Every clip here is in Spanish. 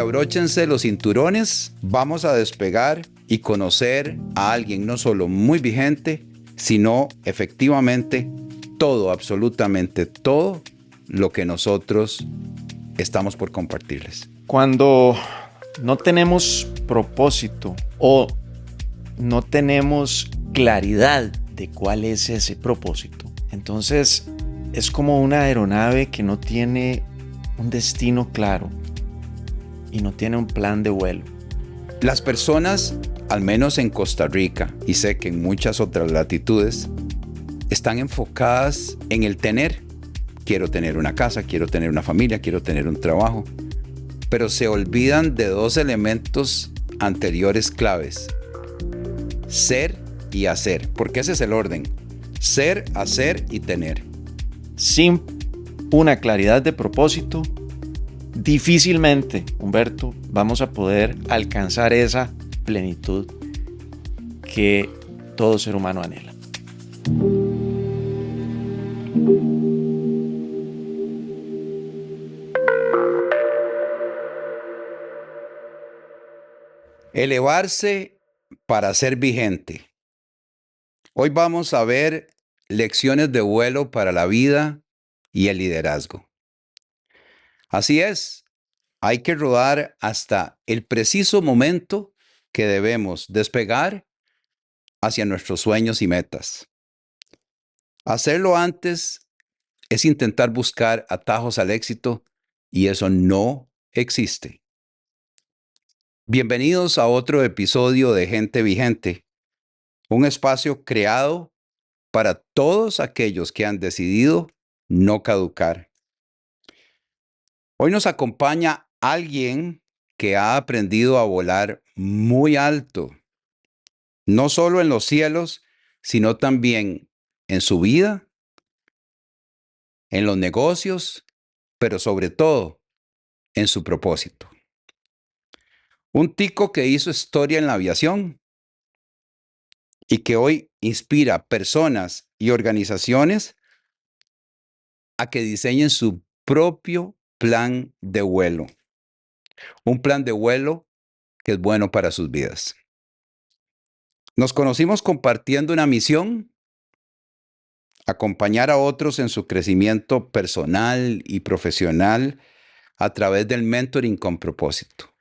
Abróchense los cinturones, vamos a despegar y conocer a alguien no solo muy vigente, sino efectivamente todo, absolutamente todo lo que nosotros estamos por compartirles. Cuando no tenemos propósito o no tenemos claridad de cuál es ese propósito, entonces es como una aeronave que no tiene un destino claro y no tiene un plan de vuelo. Las personas, al menos en Costa Rica, y sé que en muchas otras latitudes, están enfocadas en el tener. Quiero tener una casa, quiero tener una familia, quiero tener un trabajo. Pero se olvidan de dos elementos anteriores claves: ser y hacer, porque ese es el orden: ser, hacer y tener. Sin una claridad de propósito, difícilmente, Humberto, vamos a poder alcanzar esa plenitud que todo ser humano anhela. Elevarse para ser vigente. Hoy vamos a ver lecciones de vuelo para la vida y el liderazgo. Así es, hay que rodar hasta el preciso momento que debemos despegar hacia nuestros sueños y metas. Hacerlo antes es intentar buscar atajos al éxito y eso no existe. Bienvenidos a otro episodio de Gente Vigente, un espacio creado para todos aquellos que han decidido no caducar. Hoy nos acompaña alguien que ha aprendido a volar muy alto, no solo en los cielos, sino también en su vida, en los negocios, pero sobre todo en su propósito. Un tico que hizo historia en la aviación y que hoy inspira personas y organizaciones a que diseñen su propio plan de vuelo. Un plan de vuelo que es bueno para sus vidas. Nos conocimos compartiendo una misión: acompañar a otros en su crecimiento personal y profesional a través del mentoring con propósito.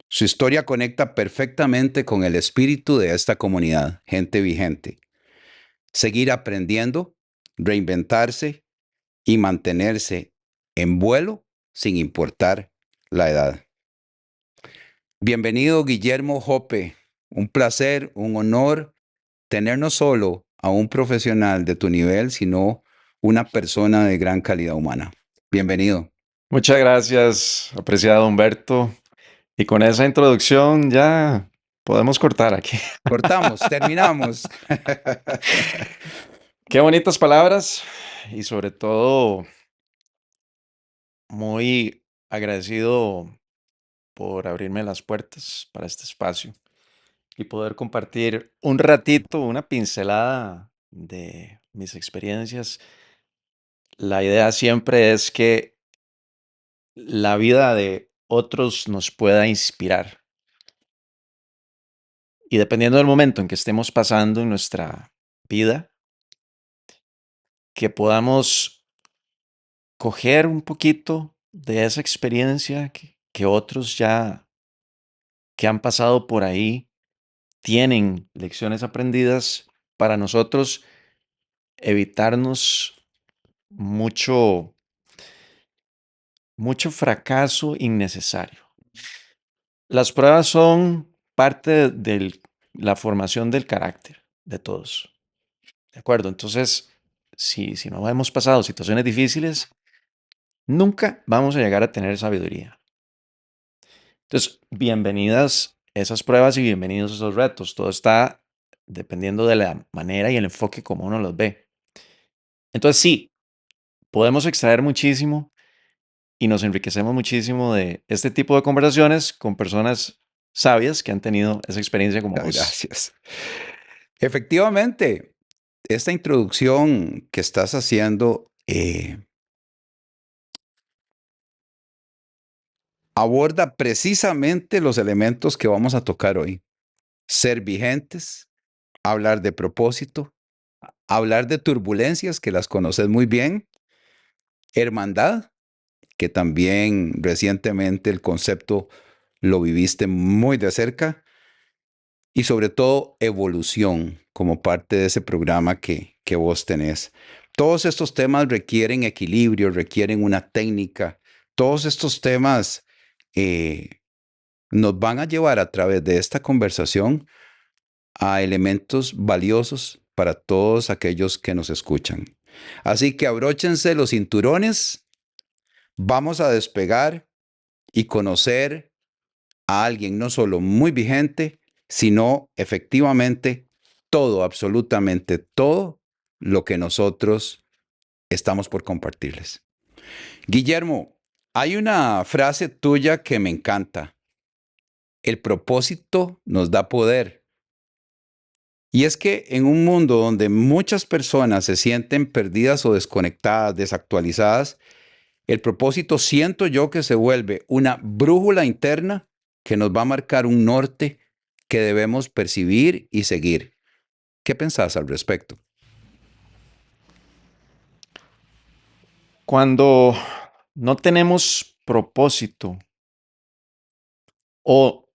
Su historia conecta perfectamente con el espíritu de esta comunidad, Gente Vigente. Seguir aprendiendo, reinventarse y mantenerse en vuelo sin importar la edad. Bienvenido, Guillermo Jope. Un placer, un honor tener no solo a un profesional de tu nivel, sino una persona de gran calidad humana. Bienvenido. Muchas gracias, apreciado Humberto. Y con esa introducción ya podemos cortar aquí. Cortamos, terminamos. Qué bonitas palabras y sobre todo muy agradecido por abrirme las puertas para este espacio y poder compartir un ratito, una pincelada de mis experiencias. La idea siempre es que la vida de otros nos pueda inspirar. Y dependiendo del momento en que estemos pasando en nuestra vida, que podamos coger un poquito de esa experiencia que otros ya que han pasado por ahí tienen lecciones aprendidas para nosotros evitarnos mucho, mucho fracaso innecesario. Las pruebas son parte de la formación del carácter de todos. ¿De acuerdo? Entonces, si no hemos pasado situaciones difíciles, nunca vamos a llegar a tener sabiduría. Entonces, bienvenidas esas pruebas y bienvenidos esos retos. Todo está dependiendo de la manera y el enfoque como uno los ve. Entonces, sí, podemos extraer muchísimo y nos enriquecemos muchísimo de este tipo de conversaciones con personas sabias que han tenido esa experiencia como vos. Gracias. Efectivamente, esta introducción que estás haciendo aborda precisamente los elementos que vamos a tocar hoy. Ser vigentes, hablar de propósito, hablar de turbulencias, que las conoces muy bien, hermandad, que también recientemente el concepto lo viviste muy de cerca, y sobre todo evolución como parte de ese programa que vos tenés. Todos estos temas requieren equilibrio, requieren una técnica. Todos estos temas eh, nos van a llevar a través de esta conversación a elementos valiosos para todos aquellos que nos escuchan. Así que abróchense los cinturones, vamos a despegar y conocer a alguien no solo muy vigente, sino efectivamente todo, absolutamente todo lo que nosotros estamos por compartirles. Guillermo, hay una frase tuya que me encanta. El propósito nos da poder. Y es que en un mundo donde muchas personas se sienten perdidas o desconectadas, desactualizadas, el propósito siento yo que se vuelve una brújula interna que nos va a marcar un norte que debemos percibir y seguir. ¿Qué pensás al respecto? Cuando no tenemos propósito o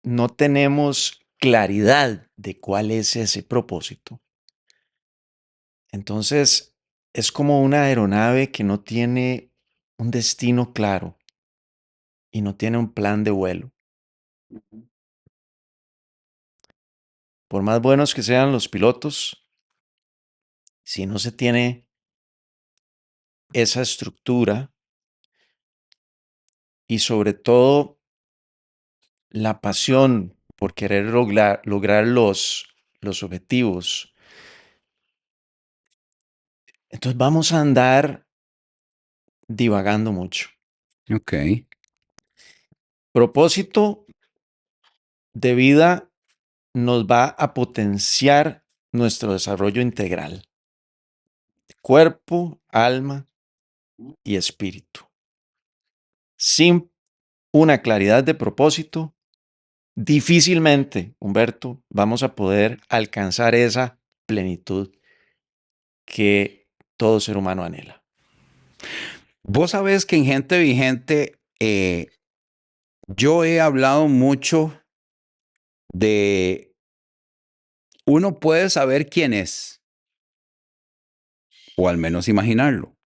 no tenemos claridad de cuál es ese propósito, entonces es como una aeronave que no tiene un destino claro y no tiene un plan de vuelo. Por más buenos que sean los pilotos, si no se tiene esa estructura y sobre todo la pasión por querer lograr los objetivos, entonces vamos a andar divagando mucho. Ok, Propósito de vida nos va a potenciar nuestro desarrollo integral, cuerpo, alma y espíritu. Sin una claridad de propósito, difícilmente, Humberto, vamos a poder alcanzar esa plenitud que todo ser humano anhela. vos sabés que en Gente Vigente yo he hablado mucho de uno puede saber quién es, o al menos imaginarlo,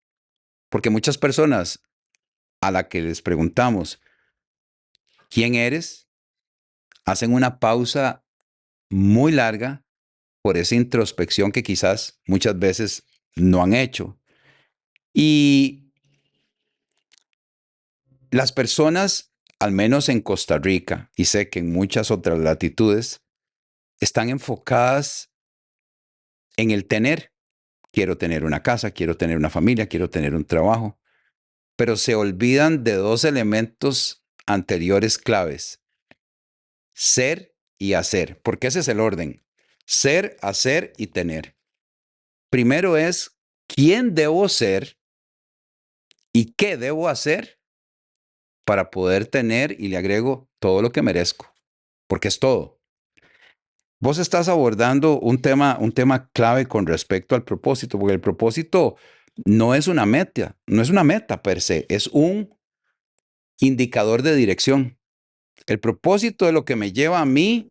porque muchas personas a las que les preguntamos quién eres, hacen una pausa muy larga por esa introspección que quizás muchas veces no han hecho. Y las personas, al menos en Costa Rica, y sé que en muchas otras latitudes, están enfocadas en el tener. Quiero tener una casa, quiero tener una familia, quiero tener un trabajo, pero se olvidan de dos elementos anteriores claves: ser y hacer, porque ese es el orden. Ser, hacer y tener. Primero es quién debo ser y qué debo hacer para poder tener, y le agrego todo lo que merezco, porque es todo. Vos estás abordando un tema clave con respecto al propósito, porque el propósito no es una meta, no es una meta per se, es un indicador de dirección. El propósito es lo que me lleva a mí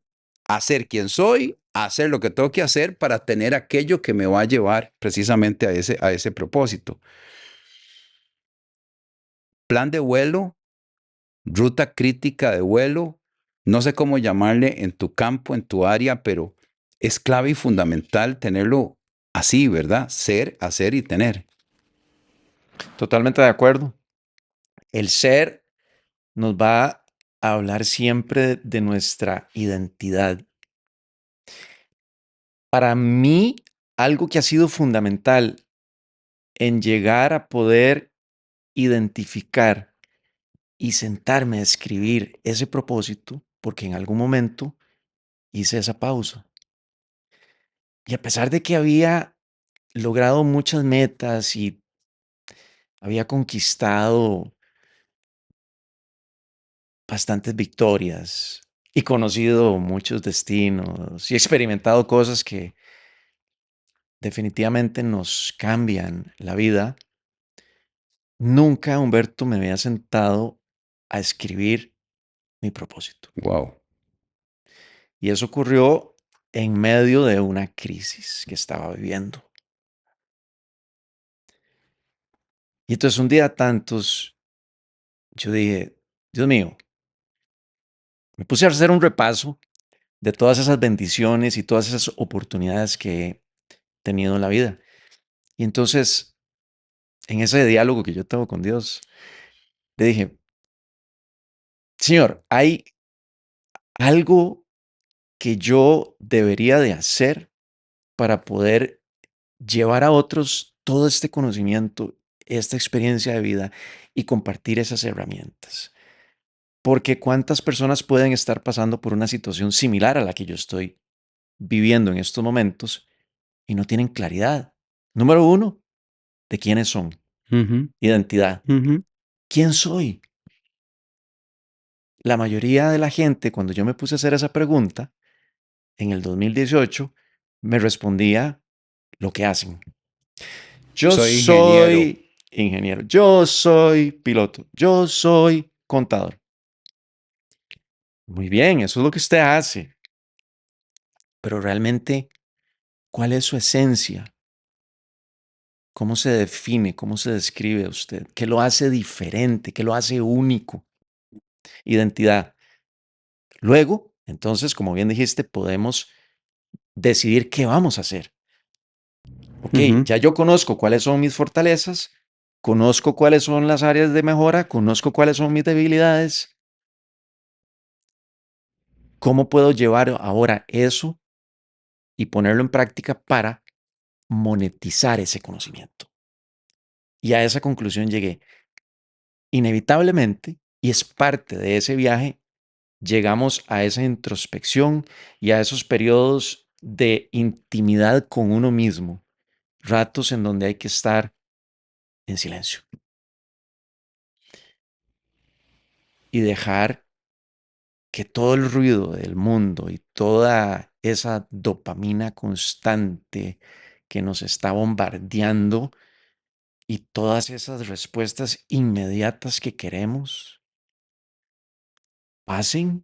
a ser quien soy, a hacer lo que tengo que hacer para tener aquello que me va a llevar precisamente a ese propósito. Plan de vuelo, ruta crítica de vuelo, no sé cómo llamarle en tu campo, en tu área, pero es clave y fundamental tenerlo así, ¿verdad? Ser, hacer y tener. Totalmente de acuerdo. El ser nos va a hablar siempre de nuestra identidad. Para mí, algo que ha sido fundamental en llegar a poder identificar y sentarme a escribir ese propósito, porque en algún momento hice esa pausa. Y a pesar de que había logrado muchas metas y había conquistado bastantes victorias y conocido muchos destinos y experimentado cosas que definitivamente nos cambian la vida, nunca, Humberto, me había sentado a escribir mi propósito. Wow. Y eso ocurrió en medio de una crisis que estaba viviendo. Y entonces un día tantos, yo dije, Dios mío, me puse a hacer un repaso de todas esas bendiciones y todas esas oportunidades que he tenido en la vida. Y entonces, en ese diálogo que yo tengo con Dios, le dije, Señor, ¿hay algo que yo debería de hacer para poder llevar a otros todo este conocimiento, esta experiencia de vida y compartir esas herramientas? Porque cuántas personas pueden estar pasando por una situación similar a la que yo estoy viviendo en estos momentos y no tienen claridad. Número uno, de quiénes son. Ujú, Identidad. ujú. ¿Quién soy? La mayoría de la gente, cuando yo me puse a hacer esa pregunta, en el 2018, me respondía lo que hacen. Yo Soy ingeniero. soy ingeniero, yo soy piloto, yo soy contador. Muy bien, eso es lo que usted hace, pero realmente, ¿cuál es su esencia? ¿Cómo se define? ¿Cómo se describe a usted? ¿Qué lo hace diferente? ¿Qué lo hace único? Identidad. Luego, entonces, como bien dijiste, podemos decidir qué vamos a hacer. Ok, Ujú, ya yo conozco cuáles son mis fortalezas, conozco cuáles son las áreas de mejora, conozco cuáles son mis debilidades. ¿Cómo puedo llevar ahora eso y ponerlo en práctica para monetizar ese conocimiento? Y a esa conclusión llegué. Inevitablemente, y es parte de ese viaje, llegamos a esa introspección y a esos periodos de intimidad con uno mismo, ratos en donde hay que estar en silencio y dejar que todo el ruido del mundo y toda esa dopamina constante que nos está bombardeando y todas esas respuestas inmediatas que queremos pasen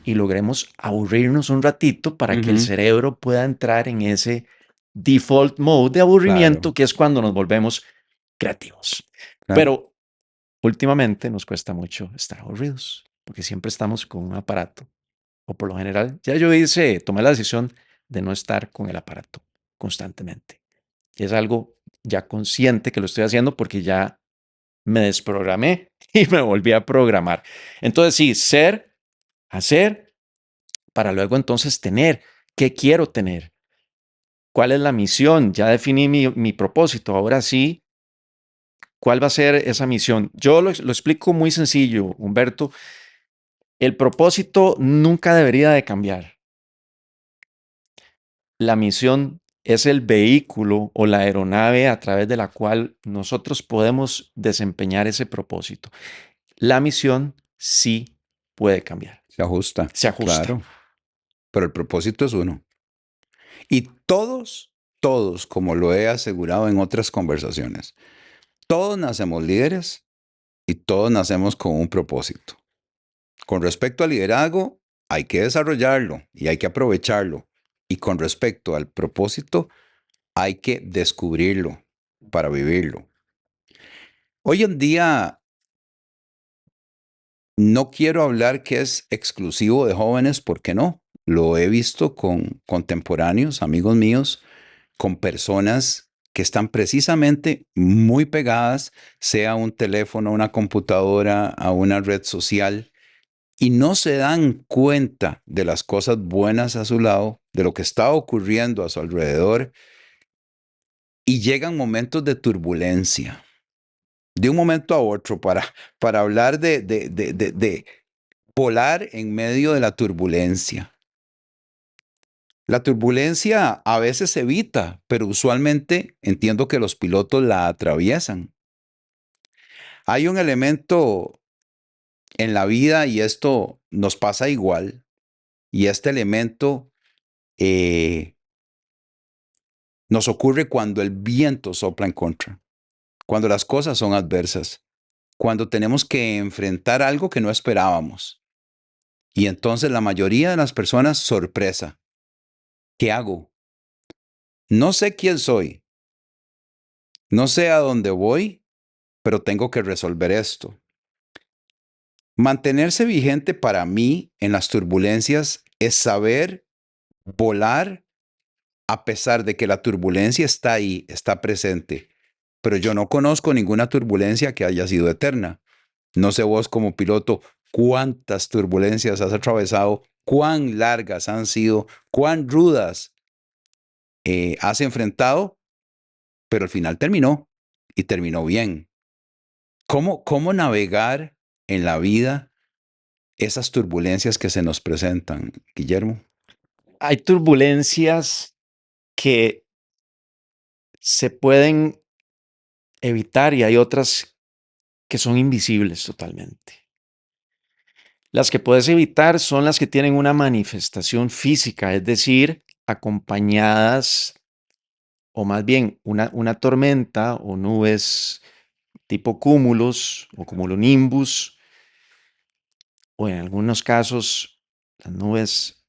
y logremos aburrirnos un ratito para que el ujú. cerebro pueda entrar en ese default mode de aburrimiento Claro, que es cuando nos volvemos creativos. claro. Pero últimamente nos cuesta mucho estar aburridos porque siempre estamos con un aparato o por lo general, ya yo tomé la decisión de no estar con el aparato constantemente. Y es algo ya consciente que lo estoy haciendo porque ya me desprogramé y me volví a programar. Entonces, sí, ser, hacer, para luego entonces tener. ¿Qué quiero tener? ¿Cuál es la misión? Ya definí mi propósito. Ahora sí, ¿cuál va a ser esa misión? Yo lo explico muy sencillo, Humberto. El propósito nunca debería de cambiar. La misión es el vehículo o la aeronave a través de la cual nosotros podemos desempeñar ese propósito. La misión sí puede cambiar, Se ajusta, se ajusta. claro. Pero el propósito es uno. Y todos, como lo he asegurado en otras conversaciones, todos nacemos líderes y todos nacemos con un propósito. Con respecto al liderazgo, hay que desarrollarlo y hay que aprovecharlo. Y con respecto al propósito, hay que descubrirlo para vivirlo. Hoy en día no quiero hablar que es exclusivo de jóvenes, ¿por qué no? Lo he visto con contemporáneos, amigos míos, con personas que están precisamente muy pegadas, sea a un teléfono, a una computadora, a una red social, y no se dan cuenta de las cosas buenas a su lado, de lo que está ocurriendo a su alrededor, y llegan momentos de turbulencia, de un momento a otro, para hablar de volar en medio de la turbulencia. La turbulencia a veces se evita, pero usualmente entiendo que los pilotos la atraviesan. Hay un elemento en la vida, y esto nos pasa igual, y este elemento nos ocurre cuando el viento sopla en contra, cuando las cosas son adversas, cuando tenemos que enfrentar algo que no esperábamos. Y entonces la mayoría de las personas, sorpresa. ¿Qué hago? No sé quién soy, no sé a dónde voy, pero tengo que resolver esto. Mantenerse vigente para mí en las turbulencias es saber volar a pesar de que la turbulencia está ahí, está presente. Pero yo no conozco ninguna turbulencia que haya sido eterna. No sé vos como piloto cuántas turbulencias has atravesado, cuán largas han sido, cuán rudas has enfrentado, pero al final terminó y terminó bien. ¿Cómo navegar en la vida esas turbulencias que se nos presentan, Guillermo? Hay turbulencias que se pueden evitar y hay otras que son invisibles totalmente. Las que puedes evitar son las que tienen una manifestación física, es decir, acompañadas o más bien una tormenta o nubes tipo cúmulos o cumulonimbus o en algunos casos las nubes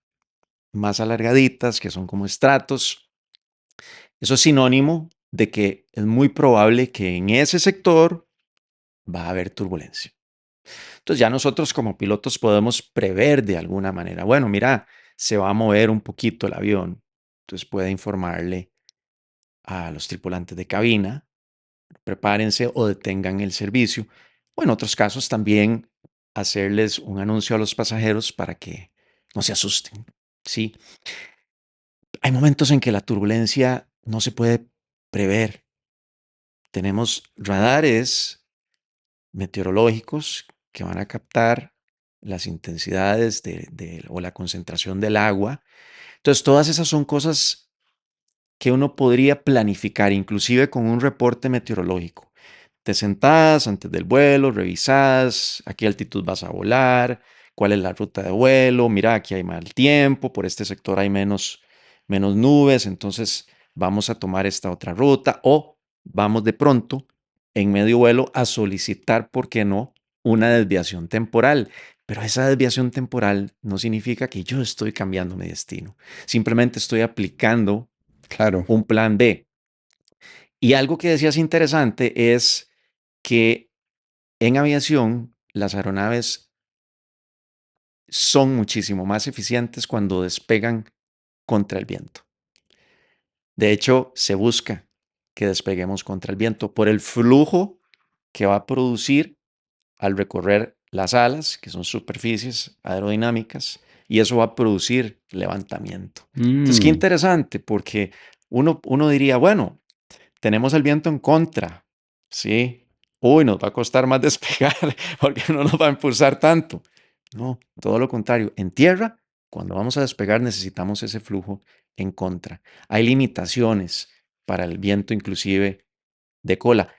más alargaditas que son como estratos. Eso es sinónimo de que es muy probable que en ese sector va a haber turbulencia. Entonces ya nosotros como pilotos podemos prever de alguna manera, bueno, mira, se va a mover un poquito el avión. Entonces puede informarle a los tripulantes de cabina, prepárense o detengan el servicio. O en otros casos también hacerles un anuncio a los pasajeros para que no se asusten. Sí, hay momentos en que la turbulencia no se puede prever. Tenemos radares meteorológicos que van a captar las intensidades o la concentración del agua. Entonces, todas esas son cosas que uno podría planificar, inclusive con un reporte meteorológico. Te sentás antes del vuelo, revisás a qué altitud vas a volar, cuál es la ruta de vuelo, mira, aquí hay mal tiempo, por este sector hay menos nubes, entonces vamos a tomar esta otra ruta o vamos de pronto en medio vuelo a solicitar, ¿por qué no?, una desviación temporal. Pero esa desviación temporal no significa que yo estoy cambiando mi destino. Simplemente estoy aplicando Claro, un plan B. Y algo que decías interesante es que en aviación las aeronaves son muchísimo más eficientes cuando despegan contra el viento. De hecho, se busca que despeguemos contra el viento por el flujo que va a producir al recorrer las alas, que son superficies aerodinámicas, y eso va a producir levantamiento. Entonces, qué mm, interesante, porque uno diría, bueno, tenemos el viento en contra, ¿sí? Uy, nos va a costar más despegar porque no nos va a impulsar tanto. No, todo lo contrario. En tierra, cuando vamos a despegar, necesitamos ese flujo en contra. Hay limitaciones para el viento, inclusive de cola.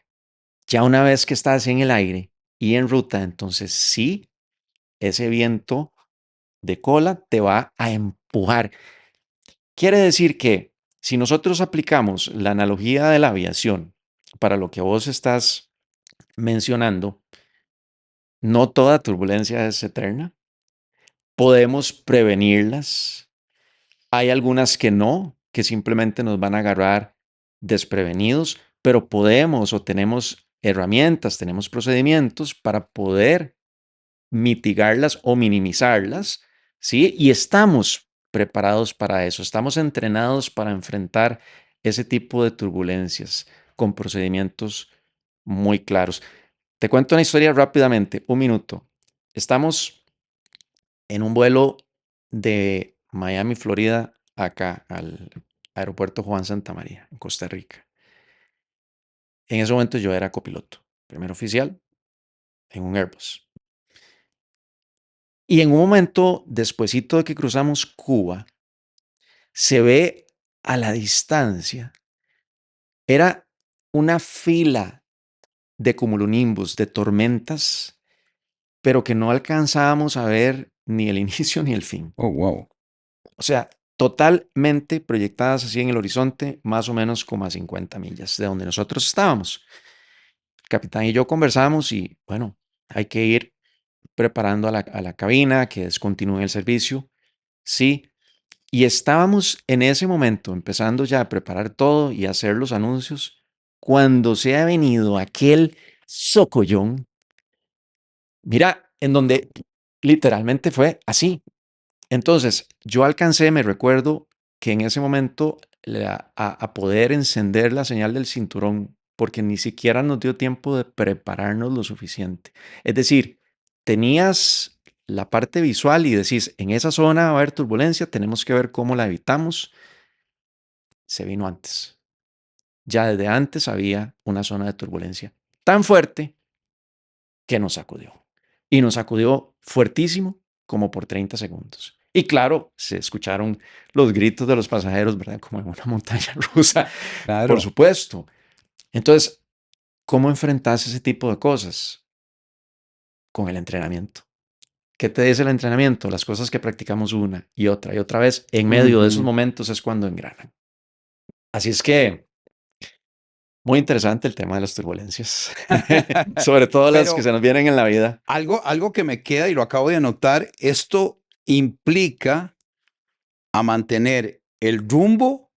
Ya una vez que estás en el aire y en ruta, entonces sí, ese viento de cola te va a empujar. Quiere decir que si nosotros aplicamos la analogía de la aviación para lo que vos estás mencionando, no toda turbulencia es eterna. Podemos prevenirlas. Hay algunas que no, que simplemente nos van a agarrar desprevenidos, pero podemos o tenemos herramientas, tenemos procedimientos para poder mitigarlas o minimizarlas, ¿sí? Y estamos preparados para eso, estamos entrenados para enfrentar ese tipo de turbulencias con procedimientos muy claros. Te cuento una historia rápidamente, un minuto. Estamos en un vuelo de Miami, Florida, acá al aeropuerto Juan Santamaría, en Costa Rica. En ese momento yo era copiloto, primer oficial en un Airbus. Y en un momento, despuesito de que cruzamos Cuba, se ve a la distancia, era una fila de cumulonimbus, de tormentas pero que no alcanzábamos a ver ni el inicio ni el fin. Oh, wow. O sea, totalmente proyectadas así en el horizonte, más o menos como a 50 millas de donde nosotros estábamos. El capitán y yo conversamos y bueno, hay que ir preparando a la cabina, que descontinúe el servicio. Sí, y estábamos en ese momento empezando ya a preparar todo y a hacer los anuncios cuando se ha venido aquel socollón. Mira, en donde literalmente fue así. Entonces, yo alcancé, me recuerdo que en ese momento a poder encender la señal del cinturón, porque ni siquiera nos dio tiempo de prepararnos lo suficiente. Es decir, tenías la parte visual y decís, en esa zona va a haber turbulencia, tenemos que ver cómo la evitamos. Se vino antes. Ya desde antes había una zona de turbulencia tan fuerte que nos sacudió. Y nos sacudió fuertísimo, como por 30 segundos. Y claro, se escucharon los gritos de los pasajeros, ¿verdad? Como en una montaña rusa, por Claro. supuesto. Entonces, ¿cómo enfrentas ese tipo de cosas? Con el entrenamiento. ¿Qué te dice el entrenamiento? Las cosas que practicamos una y otra vez, en medio de esos Ujú. momentos es cuando engranan. Así es que, muy interesante el tema de las turbulencias, sobre todo las que Pero se nos vienen en la vida. algo que me queda y lo acabo de anotar, esto implica a mantener el rumbo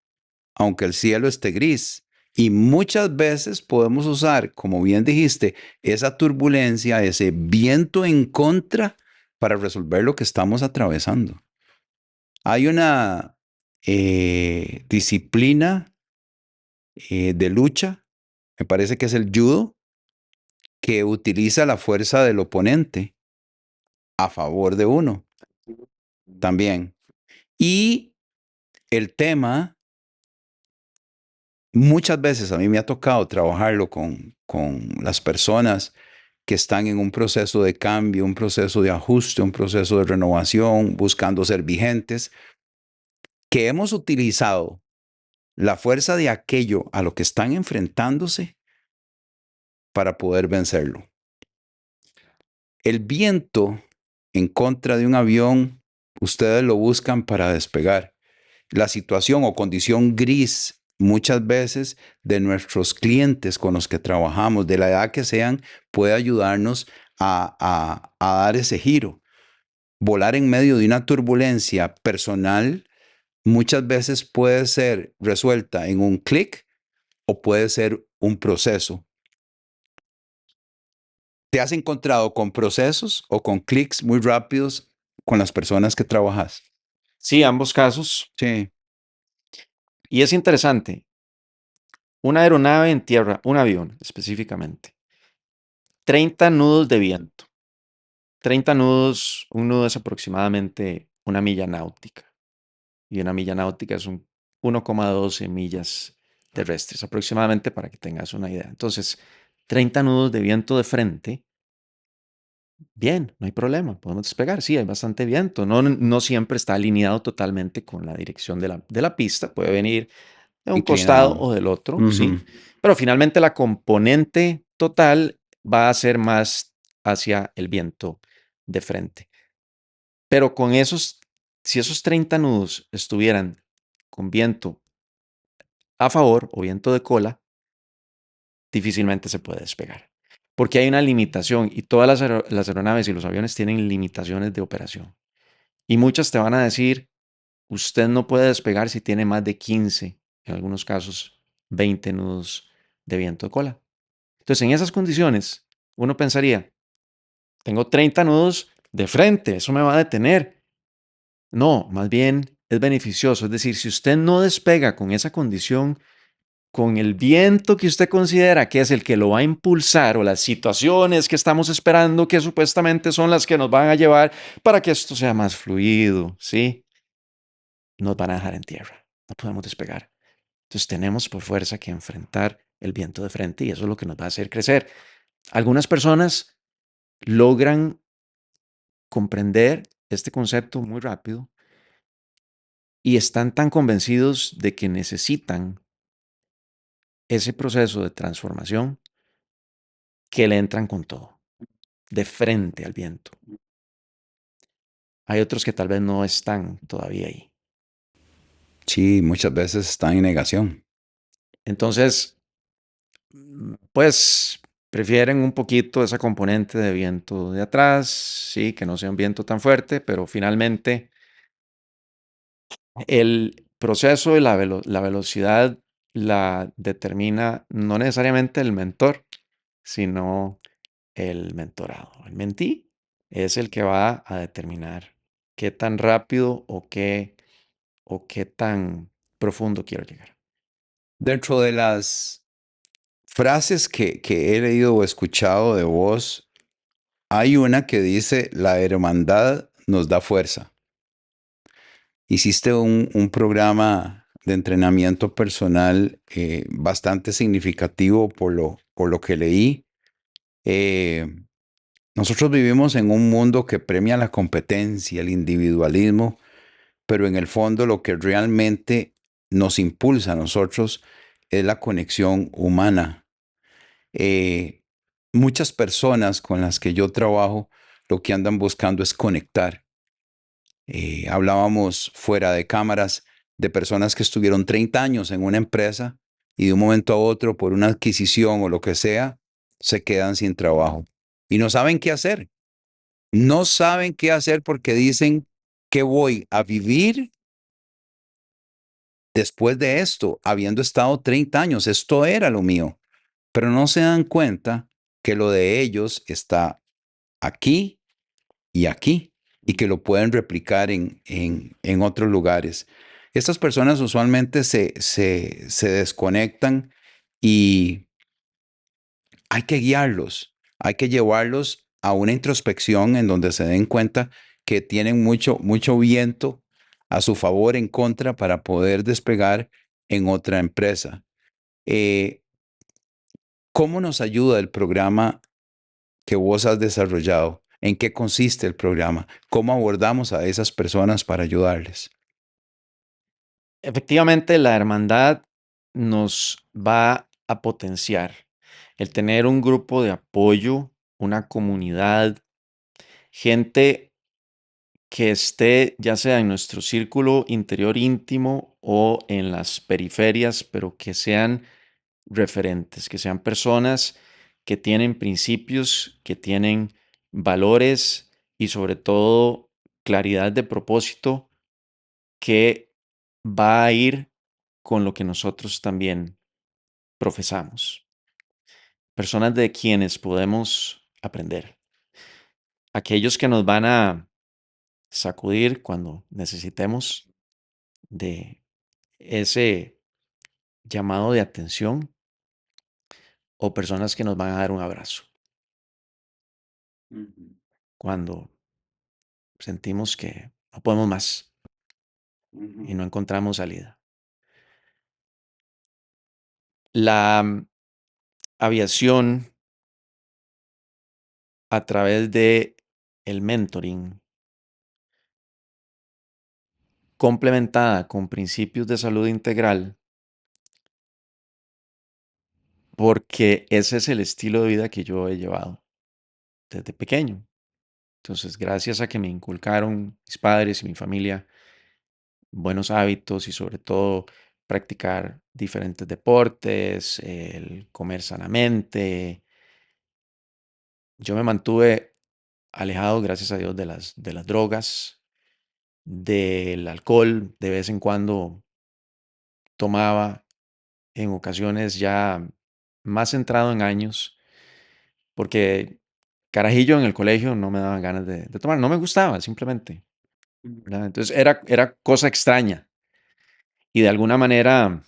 aunque el cielo esté gris. Y muchas veces podemos usar, como bien dijiste, esa turbulencia, ese viento en contra para resolver lo que estamos atravesando. Hay una disciplina de lucha, me parece que es el judo, que utiliza la fuerza del oponente a favor de uno también. Y el tema, muchas veces a mí me ha tocado trabajarlo con las personas que están en un proceso de cambio, un proceso de ajuste, un proceso de renovación, buscando ser vigentes, que hemos utilizado la fuerza de aquello a lo que están enfrentándose para poder vencerlo. El viento en contra de un avión, ustedes lo buscan para despegar. La situación o condición gris muchas veces de nuestros clientes con los que trabajamos, de la edad que sean, puede ayudarnos a dar ese giro. Volar en medio de una turbulencia personal muchas veces puede ser resuelta en un clic o puede ser un proceso. ¿Te has encontrado con procesos o con clics muy rápidos con las personas que trabajas? Sí, ambos casos. Sí, Y es interesante, una aeronave en tierra, un avión específicamente, 30 nudos de viento. 30 nudos, un nudo es aproximadamente una milla náutica. Y una milla náutica es un 1,12 millas terrestres, aproximadamente para que tengas una idea. Entonces, 30 nudos de viento de frente, bien, no hay problema, podemos despegar. Sí, hay bastante viento. No siempre está alineado totalmente con la dirección de la pista. Puede venir de un costado inclinado. o del otro, Ujú. sí. Pero finalmente la componente total va a ser más hacia el viento de frente. Pero con esos, si esos 30 nudos estuvieran con viento a favor o viento de cola, difícilmente se puede despegar. Porque hay una limitación y todas las aeronaves y los aviones tienen limitaciones de operación. Y muchas te van a decir, usted no puede despegar si tiene más de 15, en algunos casos 20 nudos de viento de cola. Entonces, en esas condiciones, uno pensaría, tengo 30 nudos de frente, eso me va a detener. No, más bien es beneficioso. Es decir, si usted no despega con esa condición, con el viento que usted considera que es el que lo va a impulsar o las situaciones que estamos esperando que supuestamente son las que nos van a llevar para que esto sea más fluido, ¿sí? Nos van a dejar en tierra. No podemos despegar. Entonces tenemos por fuerza que enfrentar el viento de frente y eso es lo que nos va a hacer crecer. Algunas personas logran comprender este concepto muy rápido y están tan convencidos de que necesitan ese proceso de transformación que le entran con todo. de frente al viento. Hay otros que tal vez no están todavía ahí. Sí, muchas veces están en negación. Entonces, pues prefieren un poquito esa componente de viento de atrás, sí, que no sea un viento tan fuerte, pero finalmente el proceso de la velocidad la determina no necesariamente el mentor, sino el mentorado. El mentí es el que va a determinar qué tan rápido o qué tan profundo quiero llegar. Dentro de las frases que he leído o escuchado de vos, hay una que dice, la hermandad nos da fuerza. Hiciste un programa de entrenamiento personal bastante significativo por lo que leí. Eh, Nosotros vivimos en un mundo que premia la competencia, el individualismo, pero en el fondo lo que realmente nos impulsa a nosotros es la conexión humana. Eh, Muchas personas con las que yo trabajo lo que andan buscando es conectar. Hablábamos fuera de cámaras de personas que estuvieron 30 años en una empresa y de un momento a otro, por una adquisición o lo que sea, se quedan sin trabajo y no saben qué hacer. No saben qué hacer porque dicen que voy a vivir después de esto, habiendo estado 30 años. Esto era lo mío, pero no se dan cuenta que lo de ellos está aquí y aquí y que lo pueden replicar en otros lugares. Estas personas usualmente se desconectan y hay que guiarlos, hay que llevarlos a una introspección en donde se den cuenta que tienen mucho viento a su favor, en contra, para poder despegar en otra empresa. Eh, ¿Cómo nos ayuda el programa que vos has desarrollado? ¿En qué consiste el programa? ¿Cómo abordamos a esas personas para ayudarles? Efectivamente, la hermandad nos va a potenciar. El tener un grupo de apoyo, una comunidad, gente que esté ya sea en nuestro círculo interior íntimo o en las periferias, pero que sean referentes, que sean personas que tienen principios, que tienen valores y sobre todo claridad de propósito que va a ir con lo que nosotros también profesamos. Personas de quienes podemos aprender. Aquellos que nos van a sacudir cuando necesitemos de ese llamado de atención o personas que nos van a dar un abrazo Ujú, cuando sentimos que no podemos más y ujú, no encontramos salida. La aviación a través de el mentoring complementada con principios de salud integral, porque ese es el estilo de vida que yo he llevado desde pequeño. Entonces, gracias a que me inculcaron mis padres y mi familia buenos hábitos y sobre todo practicar diferentes deportes, el comer sanamente, yo me mantuve alejado, gracias a Dios, de las drogas, del alcohol, de vez en cuando tomaba, en ocasiones ya más centrado en años, porque carajillo en el colegio no me daban ganas de tomar, no me gustaba simplemente, ujú. ¿verdad? Entonces era cosa extraña y de alguna manera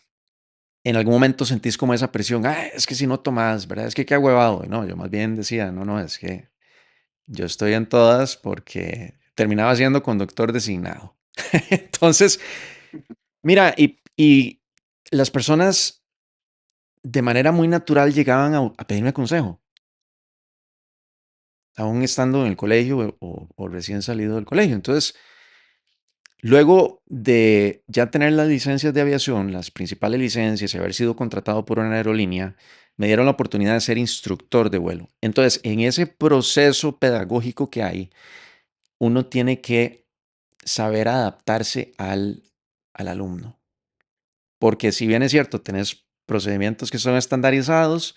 en algún momento sentís como esa presión, es que si no tomas, ¿verdad? Es que qué huevado. No, yo más bien decía, no, no, es que yo estoy en todas porque terminaba siendo conductor designado. Entonces, mira, y las personas de manera muy natural llegaban a pedirme consejo, aún estando en el colegio o recién salido del colegio. Entonces, luego de ya tener las licencias de aviación, las principales licencias y haber sido contratado por una aerolínea, me dieron la oportunidad de ser instructor de vuelo. Entonces, en ese proceso pedagógico que hay, uno tiene que saber adaptarse al alumno. Porque si bien es cierto, tenés procedimientos que son estandarizados,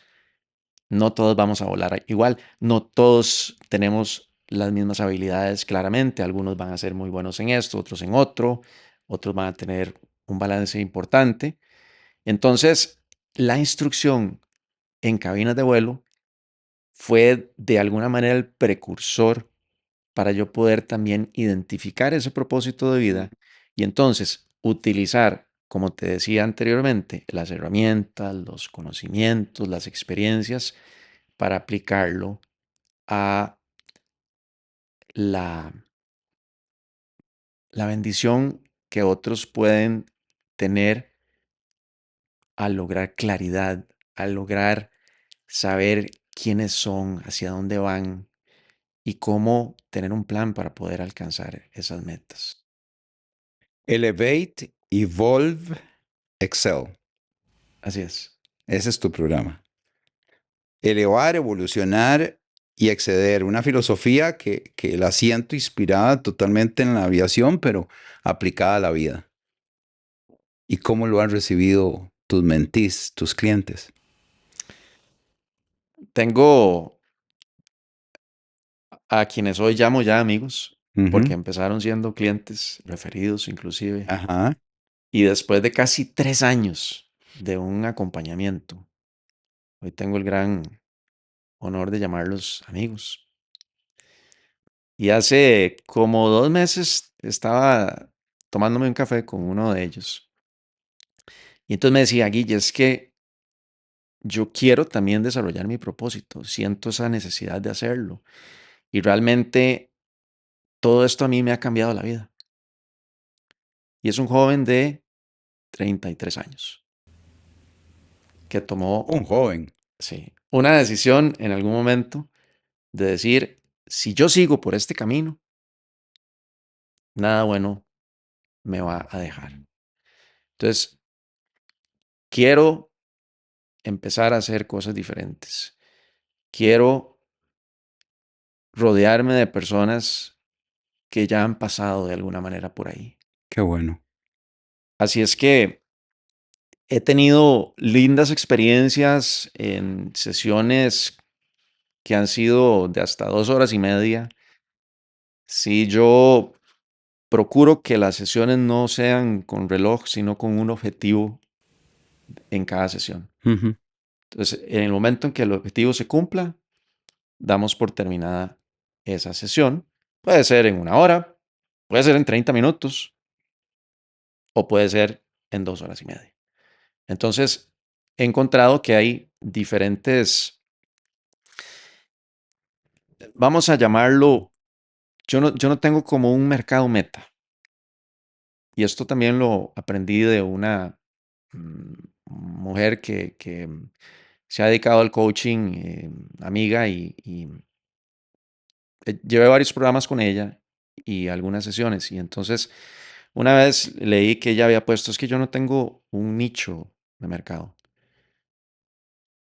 no todos vamos a volar igual, no todos tenemos las mismas habilidades claramente, algunos van a ser muy buenos en esto, otros en otro, otros van a tener un balance importante. Entonces, la instrucción en cabinas de vuelo fue de alguna manera el precursor para yo poder también identificar ese propósito de vida y entonces utilizar, como te decía anteriormente, las herramientas, los conocimientos, las experiencias para aplicarlo a la, la bendición que otros pueden tener al lograr claridad, al lograr saber quiénes son, hacia dónde van y cómo tener un plan para poder alcanzar esas metas. Elevate, Evolve, Excel. Así es. Ese es tu programa. Elevar, evolucionar y exceder. Una filosofía que la siento inspirada totalmente en la aviación, pero aplicada a la vida. ¿Y cómo lo han recibido tus mentees, tus clientes? Tengo a quienes hoy llamo ya amigos, porque Ujú. empezaron siendo clientes referidos inclusive, Ajá. y después de casi 3 años de un acompañamiento, hoy tengo el gran honor de llamarlos amigos. Y hace como 2 meses estaba tomándome un café con uno de ellos. Y entonces me decía, Guille, es que yo quiero también desarrollar mi propósito, siento esa necesidad de hacerlo. Y realmente todo esto a mí me ha cambiado la vida. Y es un joven de 33 años que tomó, Un joven. sí, una decisión en algún momento de decir, si yo sigo por este camino, nada bueno me va a dejar. Entonces, quiero empezar a hacer cosas diferentes. Quiero rodearme de personas que ya han pasado de alguna manera por ahí. Qué bueno. Así es que he tenido lindas experiencias en sesiones que han sido de hasta 2 horas y media. Si yo procuro que las sesiones no sean con reloj, sino con un objetivo en cada sesión. Ujú. Entonces, en el momento en que el objetivo se cumpla, damos por terminada esa sesión. Puede ser en 1 hora, puede ser en 30 minutos o puede ser en 2 horas y media. Entonces, he encontrado que hay diferentes, vamos a llamarlo, yo no tengo como un mercado meta. Y esto también lo aprendí de una mujer que se ha dedicado al coaching, amiga, y llevé varios programas con ella y algunas sesiones. Y entonces una vez leí que ella había puesto, es que yo no tengo un nicho de mercado.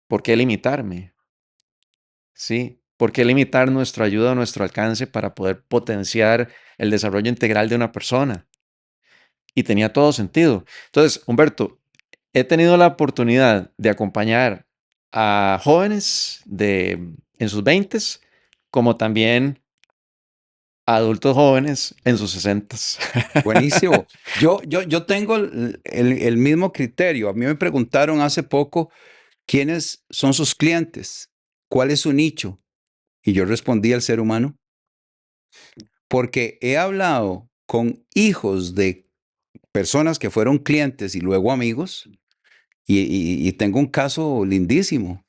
¿Por qué limitarme? Sí. ¿Por qué limitar nuestra ayuda o nuestro alcance para poder potenciar el desarrollo integral de una persona? Y tenía todo sentido. Entonces, Humberto, he tenido la oportunidad de acompañar a jóvenes en sus 20 como también a adultos jóvenes en sus 60. Buenísimo. Yo tengo el mismo criterio. A mí me preguntaron hace poco quiénes son sus clientes, cuál es su nicho. Y yo respondí al ser humano, porque he hablado con hijos de personas que fueron clientes y luego amigos, y tengo un caso lindísimo.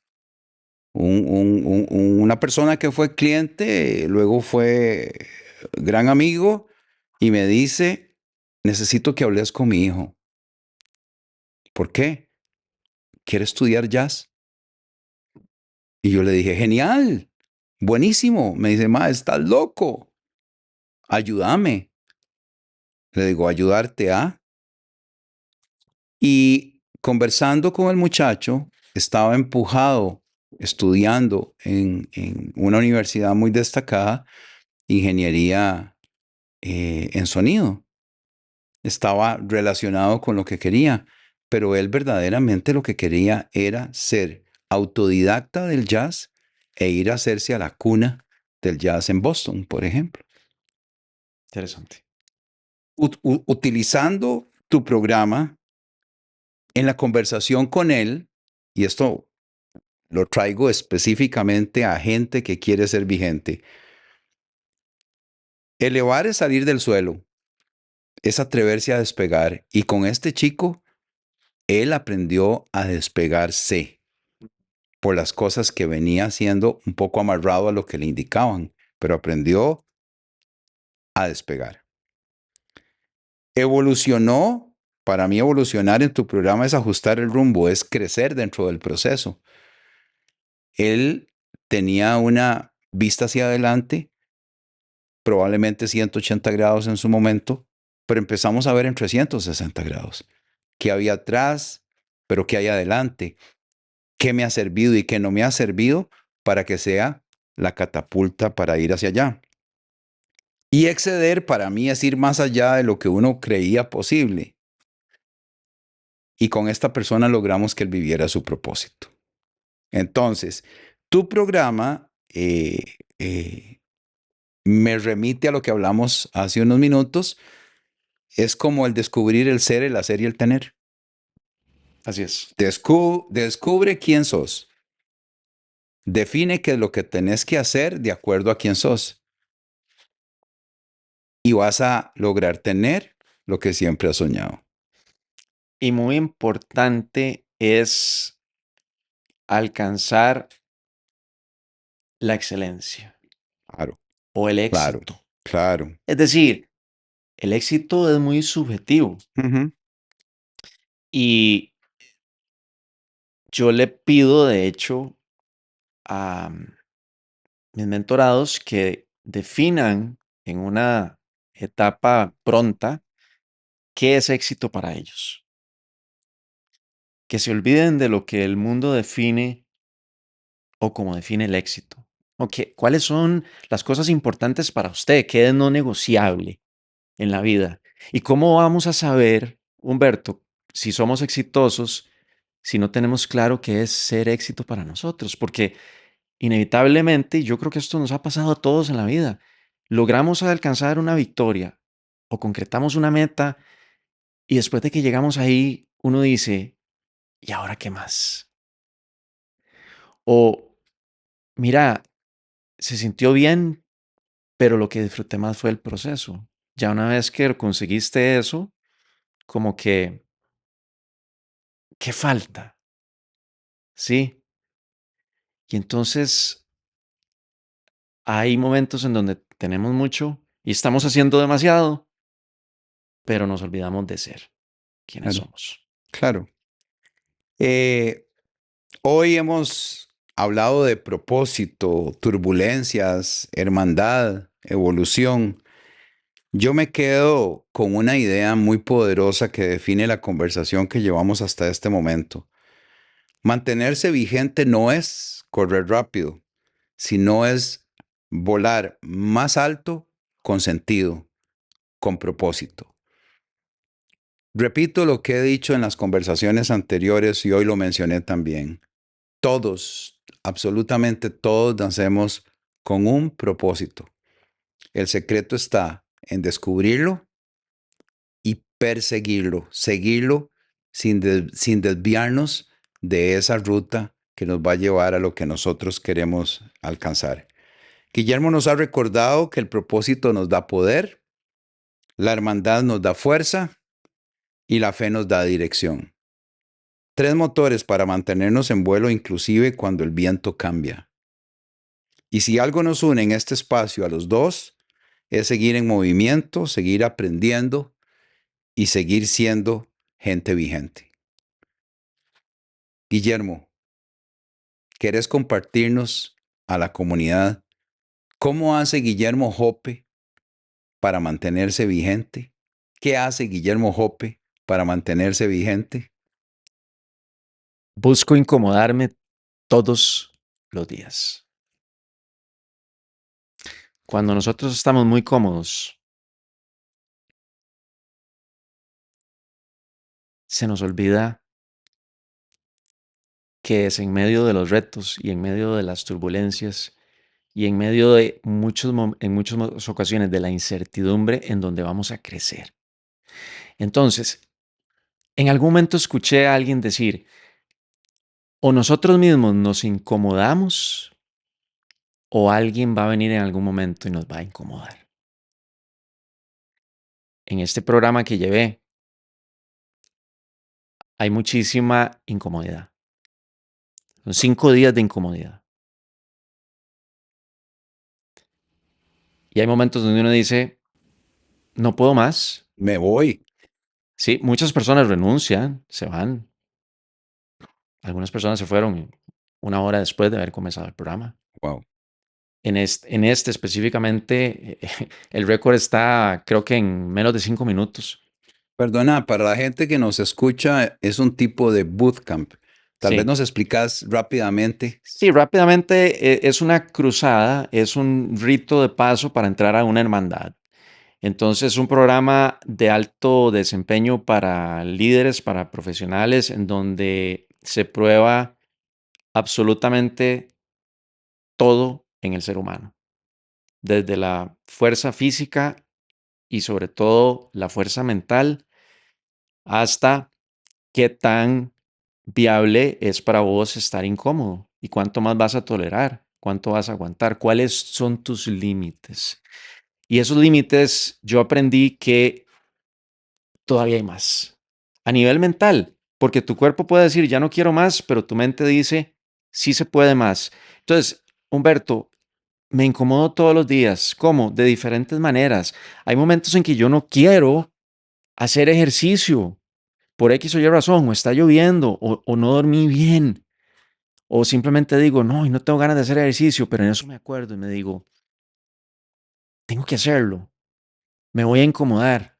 Una persona que fue cliente, luego fue gran amigo y me dice, necesito que hables con mi hijo. ¿Por qué? ¿Quiere estudiar jazz? Y yo le dije, genial, buenísimo. Me dice, ma, estás loco, ayúdame. Le digo, ayudarte a. Y conversando con el muchacho, estaba empujado estudiando en una universidad muy destacada, ingeniería en sonido. Estaba relacionado con lo que quería, pero él verdaderamente lo que quería era ser autodidacta del jazz e ir a hacerse a la cuna del jazz en Boston, por ejemplo. Interesante. Utilizando tu programa en la conversación con él, y esto lo traigo específicamente a gente que quiere ser vigente, elevar es salir del suelo, es atreverse a despegar, y con este chico, él aprendió a despegarse por las cosas que venía haciendo un poco amarrado a lo que le indicaban, pero aprendió a despegar. Evolucionó. Para mí evolucionar en tu programa es ajustar el rumbo, es crecer dentro del proceso. Él tenía una vista hacia adelante, probablemente 180 grados en su momento, pero empezamos a ver en 360 grados. ¿Qué había atrás, pero qué hay adelante? ¿Qué me ha servido y qué no me ha servido para que sea la catapulta para ir hacia allá? Y exceder para mí es ir más allá de lo que uno creía posible. Y con esta persona logramos que él viviera su propósito. Entonces, tu programa me remite a lo que hablamos hace unos minutos. Es como el descubrir el ser, el hacer y el tener. Así es. Descubre quién sos. Define qué es lo que tenés que hacer de acuerdo a quién sos. Y vas a lograr tener lo que siempre has soñado. Y muy importante es alcanzar la excelencia Claro, o el claro, éxito. claro. Es decir, el éxito es muy subjetivo Ujú. y yo le pido, de hecho, a mis mentorados que definan en una etapa pronta qué es éxito para ellos. Que se olviden de lo que el mundo define o cómo define el éxito. ¿Cuáles son las cosas importantes para usted? ¿Qué es no negociable en la vida? ¿Y cómo vamos a saber, Humberto, si somos exitosos, si no tenemos claro qué es ser éxito para nosotros? Porque inevitablemente, y yo creo que esto nos ha pasado a todos en la vida, logramos alcanzar una victoria o concretamos una meta y después de que llegamos ahí, uno dice, ¿y ahora qué más? O, mira, se sintió bien, pero lo que disfruté más fue el proceso. Ya una vez que conseguiste eso, como que, ¿qué falta? Sí. Y entonces hay momentos en donde tenemos mucho y estamos haciendo demasiado, pero nos olvidamos de ser quienes Claro, somos. claro. Eh, Hoy hemos hablado de propósito, turbulencias, hermandad, evolución. Yo me quedo con una idea muy poderosa que define la conversación que llevamos hasta este momento. Mantenerse vigente no es correr rápido, sino es volar más alto con sentido, con propósito. Repito lo que he dicho en las conversaciones anteriores y hoy lo mencioné también. Todos, absolutamente todos nacemos con un propósito. El secreto está en descubrirlo y perseguirlo, seguirlo sin desviarnos de esa ruta que nos va a llevar a lo que nosotros queremos alcanzar. Guillermo nos ha recordado que el propósito nos da poder, la hermandad nos da fuerza y la fe nos da dirección. Tres motores para mantenernos en vuelo inclusive cuando el viento cambia. Y si algo nos une en este espacio a los dos, es seguir en movimiento, seguir aprendiendo y seguir siendo gente vigente. Guillermo, ¿querés compartirnos a la comunidad cómo hace Guillermo Jope para mantenerse vigente? ¿Qué hace Guillermo Jope para mantenerse vigente? Busco incomodarme todos los días. Cuando nosotros estamos muy cómodos, se nos olvida que es en medio de los retos y en medio de las turbulencias y en medio de en muchas ocasiones de la incertidumbre en donde vamos a crecer. Entonces, en algún momento escuché a alguien decir, o nosotros mismos nos incomodamos o alguien va a venir en algún momento y nos va a incomodar. En este programa que llevé hay muchísima incomodidad. Son 5 días de incomodidad. Y hay momentos donde uno dice, no puedo más. Me voy. Sí, muchas personas renuncian, se van. Algunas personas se fueron 1 hora después de haber comenzado el programa. Wow. En este específicamente, el récord está creo que en menos de 5 minutos. Perdona, para la gente que nos escucha, es un tipo de bootcamp. Tal vez Sí. nos explicas rápidamente. Sí, rápidamente es una cruzada, es un rito de paso para entrar a una hermandad. Entonces, es un programa de alto desempeño para líderes, para profesionales, en donde se prueba absolutamente todo en el ser humano, desde la fuerza física y sobre todo la fuerza mental, hasta qué tan viable es para vos estar incómodo y cuánto más vas a tolerar, cuánto vas a aguantar, cuáles son tus límites. Y esos límites yo aprendí que todavía hay más. A nivel mental, porque tu cuerpo puede decir, ya no quiero más, pero tu mente dice, sí se puede más. Entonces, Humberto, me incomodo todos los días. ¿Cómo? De diferentes maneras. Hay momentos en que yo no quiero hacer ejercicio por X o Y razón, o está lloviendo, o no dormí bien, o simplemente digo, no, y no tengo ganas de hacer ejercicio, pero en eso me acuerdo y me digo, tengo que hacerlo, me voy a incomodar.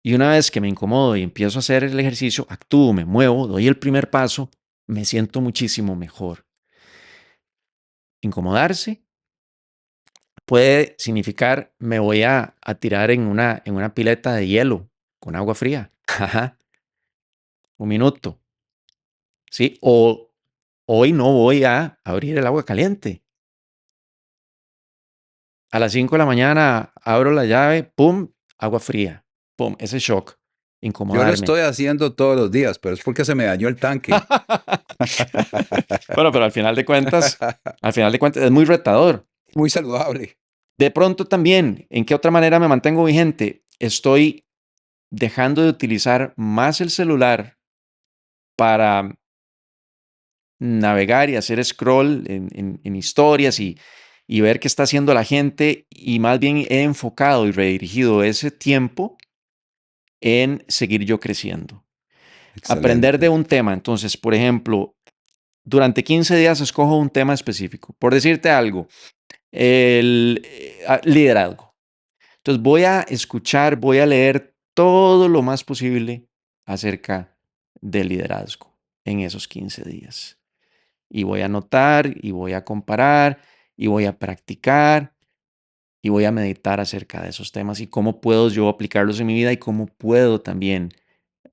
Y una vez que me incomodo y empiezo a hacer el ejercicio, actúo, me muevo, doy el primer paso, me siento muchísimo mejor. Incomodarse puede significar me voy a tirar en una pileta de hielo con agua fría. Ajá, 1 minuto. ¿Sí? O hoy no voy a abrir el agua caliente. A las 5 de la mañana abro la llave, pum, agua fría, pum, ese shock, Yo lo incomodarme. estoy haciendo todos los días, pero es porque se me dañó el tanque. Bueno, pero al final de cuentas es muy retador. Muy saludable. De pronto también, ¿en qué otra manera me mantengo vigente? Estoy dejando de utilizar más el celular para navegar y hacer scroll en historias y ver qué está haciendo la gente y más bien he enfocado y redirigido ese tiempo en seguir yo creciendo. Aprender de Excelente. un tema. Entonces, por ejemplo, durante 15 días escojo un tema específico. Por decirte algo, el liderazgo. Entonces voy a escuchar, voy a leer todo lo más posible acerca del liderazgo en esos 15 días. Y voy a anotar y voy a comparar y voy a practicar y voy a meditar acerca de esos temas y cómo puedo yo aplicarlos en mi vida y cómo puedo también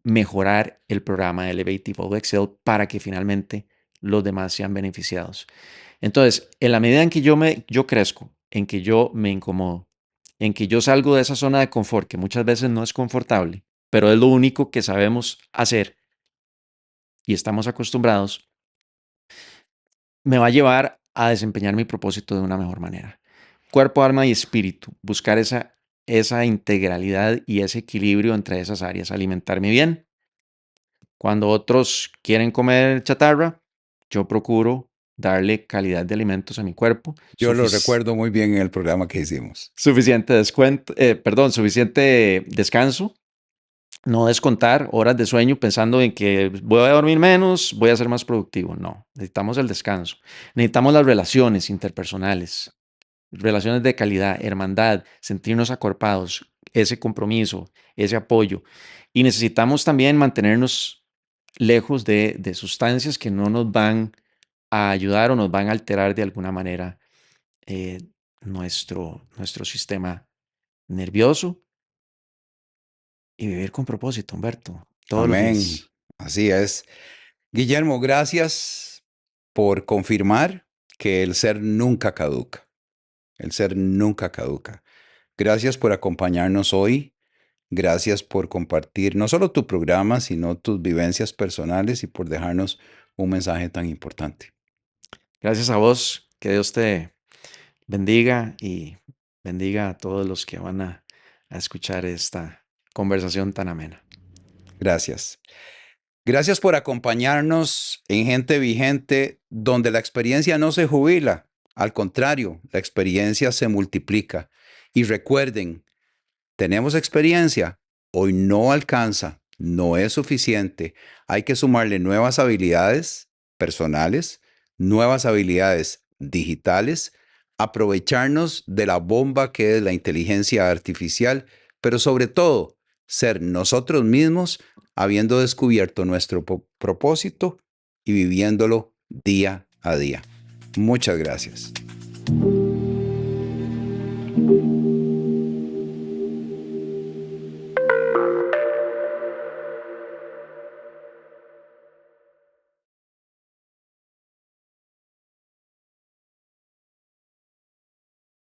mejorar el programa de Elevate Evolve Excel para que finalmente los demás sean beneficiados. Entonces, en la medida en que yo crezco, en que yo me incomodo, en que yo salgo de esa zona de confort, que muchas veces no es confortable, pero es lo único que sabemos hacer y estamos acostumbrados, me va a llevar a desempeñar mi propósito de una mejor manera. Cuerpo, alma y espíritu, buscar esa integralidad y ese equilibrio entre esas áreas, alimentarme bien. Cuando otros quieren comer chatarra, yo procuro darle calidad de alimentos a mi cuerpo, Yo lo recuerdo muy bien en el programa que hicimos. suficiente suficiente descanso, no descontar horas de sueño pensando en que voy a dormir menos, voy a ser más productivo. No, necesitamos el descanso. Necesitamos las relaciones interpersonales, relaciones de calidad, hermandad, sentirnos acorpados, ese compromiso, ese apoyo. Y necesitamos también mantenernos lejos de sustancias que no nos van a ayudar o nos van a alterar de alguna manera eh, nuestro sistema nervioso y vivir con propósito, Humberto, todos los Amén. días. Así es. Guillermo, gracias por confirmar que el ser nunca caduca. El ser nunca caduca. Gracias por acompañarnos hoy. Gracias por compartir no solo tu programa, sino tus vivencias personales y por dejarnos un mensaje tan importante. Gracias a vos, que Dios te bendiga y bendiga a todos los que van a escuchar esta conversación tan amena. Gracias. Gracias por acompañarnos en Gente Vigente, donde la experiencia no se jubila. Al contrario, la experiencia se multiplica. Y recuerden, tenemos experiencia, hoy no alcanza, no es suficiente. Hay que sumarle nuevas habilidades personales, nuevas habilidades digitales, aprovecharnos de la bomba que es la inteligencia artificial, pero sobre todo ser nosotros mismos habiendo descubierto nuestro propósito y viviéndolo día a día. Muchas gracias.